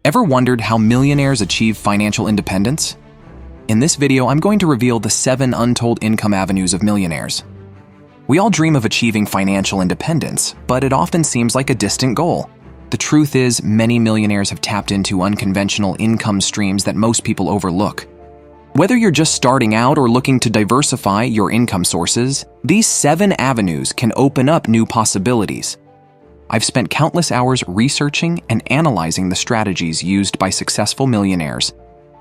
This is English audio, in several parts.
Ever wondered how millionaires achieve financial independence? In this video, I'm going to reveal the 7 untold income avenues of millionaires. We all dream of achieving financial independence, but it often seems like a distant goal. The truth is, many millionaires have tapped into unconventional income streams that most people overlook. Whether you're just starting out or looking to diversify your income sources, these 7 avenues can open up new possibilities. I've spent countless hours researching and analyzing the strategies used by successful millionaires,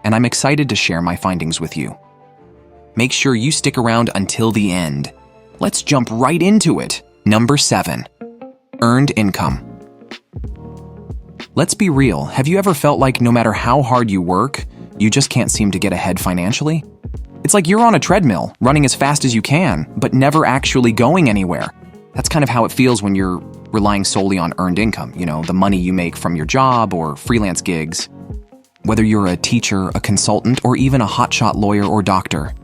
and I'm excited to share my findings with you. Make sure you stick around until the end. Let's jump right into it. Number 7. Earned income. Let's be real, have you ever felt like no matter how hard you work, you just can't seem to get ahead financially? It's like you're on a treadmill, running as fast as you can, but never actually going anywhere. That's kind of how it feels when you're relying solely on earned income, the money you make from your job or freelance gigs. Whether you're a teacher, a consultant, or even a hotshot lawyer or doctor,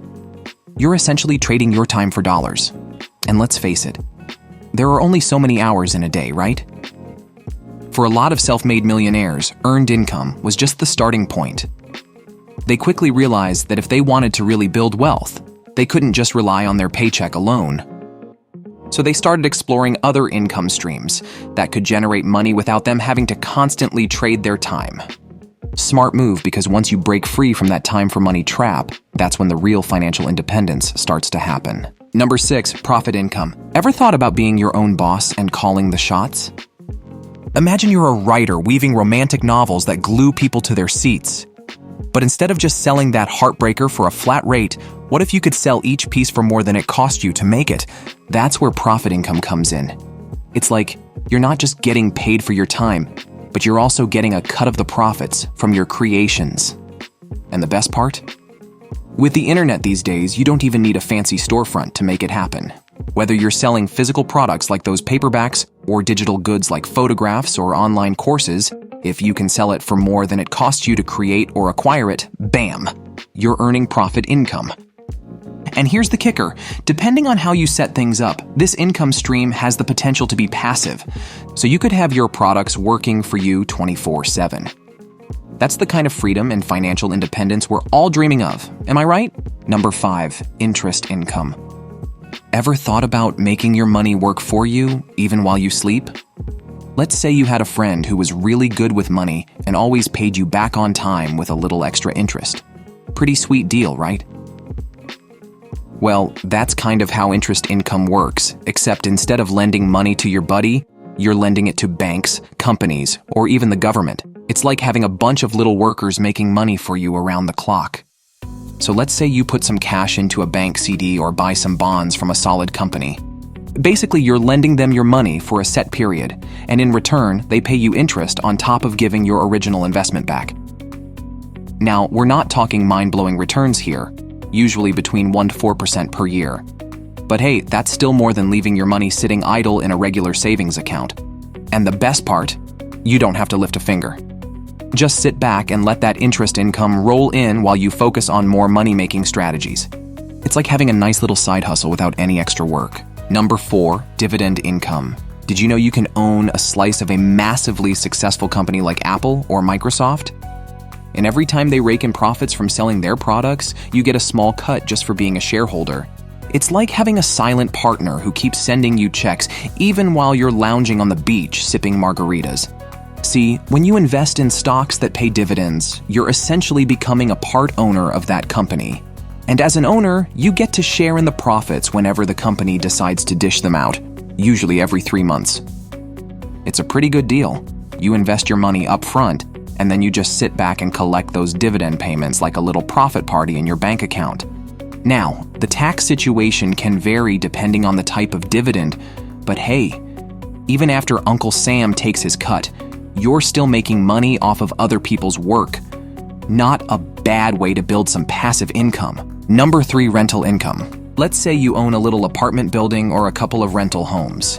you're essentially trading your time for dollars. And let's face it, there are only so many hours in a day, right? For a lot of self-made millionaires, earned income was just the starting point. They quickly realized that if they wanted to really build wealth, they couldn't just rely on their paycheck alone. So they started exploring other income streams that could generate money without them having to constantly trade their time. Smart move, because once you break free from that time for money trap, that's when the real financial independence starts to happen. Number 6, profit income. Ever thought about being your own boss and calling the shots? Imagine you're a writer weaving romantic novels that glue people to their seats. But instead of just selling that heartbreaker for a flat rate, what if you could sell each piece for more than it cost you to make it? That's where profit income comes in. It's like you're not just getting paid for your time, but you're also getting a cut of the profits from your creations. And the best part? With the internet these days, you don't even need a fancy storefront to make it happen. Whether you're selling physical products like those paperbacks or digital goods like photographs or online courses, if you can sell it for more than it costs you to create or acquire it, bam, you're earning profit income. And here's the kicker, depending on how you set things up, this income stream has the potential to be passive, so you could have your products working for you 24/7. That's the kind of freedom and financial independence we're all dreaming of, am I right? Number 5, interest income. Ever thought about making your money work for you, even while you sleep? Let's say you had a friend who was really good with money and always paid you back on time with a little extra interest. Pretty sweet deal, right? Well, that's kind of how interest income works, except instead of lending money to your buddy, you're lending it to banks, companies, or even the government. It's like having a bunch of little workers making money for you around the clock. So let's say you put some cash into a bank CD or buy some bonds from a solid company. Basically, you're lending them your money for a set period, and in return, they pay you interest on top of giving your original investment back. Now, we're not talking mind-blowing returns here, usually between 1% to 4% per year. But hey, that's still more than leaving your money sitting idle in a regular savings account. And the best part, you don't have to lift a finger. Just sit back and let that interest income roll in while you focus on more money-making strategies. It's like having a nice little side hustle without any extra work. Number 4, dividend income. Did you know you can own a slice of a massively successful company like Apple or Microsoft? And every time they rake in profits from selling their products, you get a small cut just for being a shareholder. It's like having a silent partner who keeps sending you checks even while you're lounging on the beach sipping margaritas. See, when you invest in stocks that pay dividends, you're essentially becoming a part owner of that company. And as an owner, you get to share in the profits whenever the company decides to dish them out, usually every 3 months. It's a pretty good deal. You invest your money up front, and then you just sit back and collect those dividend payments like a little profit party in your bank account. Now, the tax situation can vary depending on the type of dividend, but hey, even after Uncle Sam takes his cut, you're still making money off of other people's work. Not a bad way to build some passive income. Number 3, rental income. Let's say you own a little apartment building or a couple of rental homes.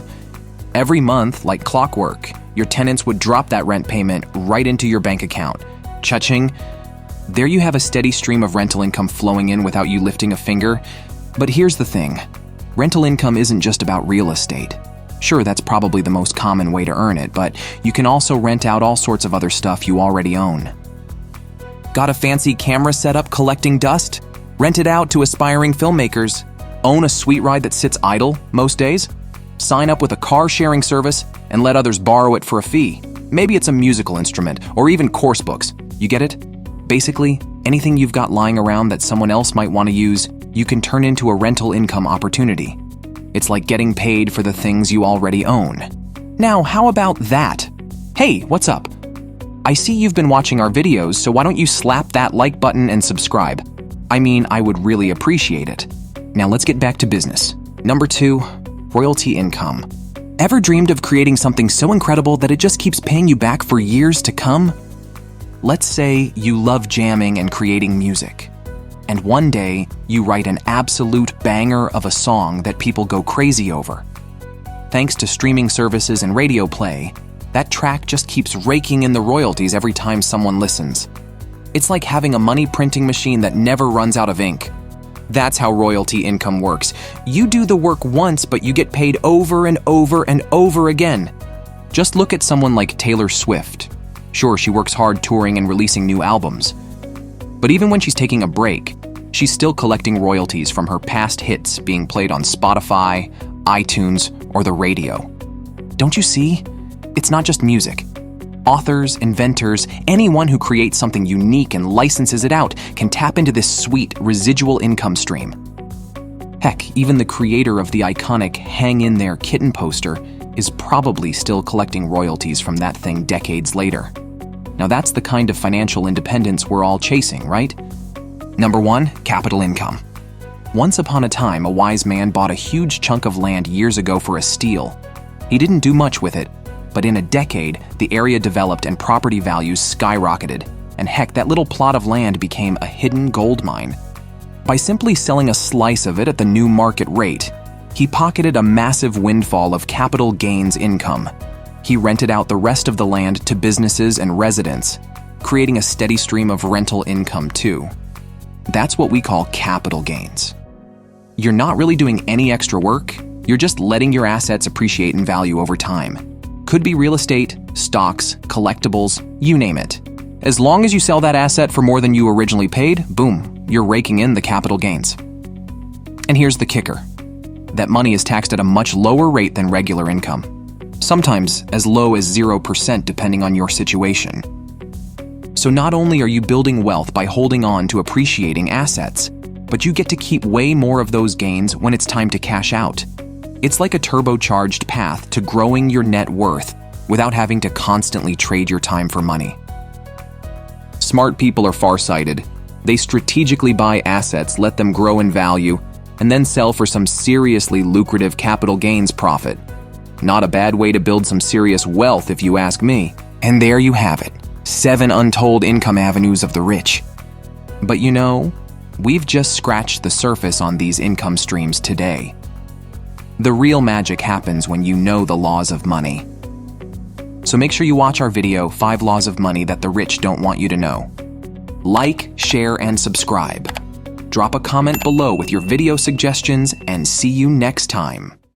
Every month, like clockwork, your tenants would drop that rent payment right into your bank account. Cha-ching. There you have a steady stream of rental income flowing in without you lifting a finger. But here's the thing. Rental income isn't just about real estate. Sure, that's probably the most common way to earn it, but you can also rent out all sorts of other stuff you already own. Got a fancy camera setup collecting dust? Rent it out to aspiring filmmakers. Own a sweet ride that sits idle most days? Sign up with a car-sharing service and let others borrow it for a fee. Maybe it's a musical instrument or even course books. You get it? Basically, anything you've got lying around that someone else might want to use, you can turn into a rental income opportunity. It's like getting paid for the things you already own. Now, how about that? Hey, what's up? I see you've been watching our videos, so why don't you slap that like button and subscribe? I mean, I would really appreciate it. Now let's get back to business. Number 2, royalty income. Ever dreamed of creating something so incredible that it just keeps paying you back for years to come? Let's say you love jamming and creating music, and one day you write an absolute banger of a song that people go crazy over. Thanks to streaming services and radio play, that track just keeps raking in the royalties every time someone listens. It's like having a money printing machine that never runs out of ink. That's how royalty income works. You do the work once, but you get paid over and over and over again. Just look at someone like Taylor Swift. Sure, she works hard touring and releasing new albums. But even when she's taking a break, she's still collecting royalties from her past hits being played on Spotify, iTunes, or the radio. Don't you see? It's not just music. Authors, inventors, anyone who creates something unique and licenses it out can tap into this sweet residual income stream. Heck, even the creator of the iconic Hang In There kitten poster is probably still collecting royalties from that thing decades later. Now that's the kind of financial independence we're all chasing, right? Number 1, capital income. Once upon a time, a wise man bought a huge chunk of land years ago for a steal. He didn't do much with it, but in a decade, the area developed and property values skyrocketed, and heck, that little plot of land became a hidden gold mine. By simply selling a slice of it at the new market rate, he pocketed a massive windfall of capital gains income. He rented out the rest of the land to businesses and residents, creating a steady stream of rental income too. That's what we call capital gains. You're not really doing any extra work, you're just letting your assets appreciate in value over time. Could be real estate, stocks, collectibles, you name it. As long as you sell that asset for more than you originally paid, boom, you're raking in the capital gains. And here's the kicker. That money is taxed at a much lower rate than regular income, sometimes as low as 0% depending on your situation. So not only are you building wealth by holding on to appreciating assets, but you get to keep way more of those gains when it's time to cash out. It's like a turbocharged path to growing your net worth without having to constantly trade your time for money. Smart people are farsighted. They strategically buy assets, let them grow in value, and then sell for some seriously lucrative capital gains profit. Not a bad way to build some serious wealth if you ask me. And there you have it, 7 untold income avenues of the rich. But you know, we've just scratched the surface on these income streams today. The real magic happens when you know the laws of money. So make sure you watch our video, 5 Laws of Money That the Rich Don't Want You to Know. Like, share, and subscribe. Drop a comment below with your video suggestions, and see you next time.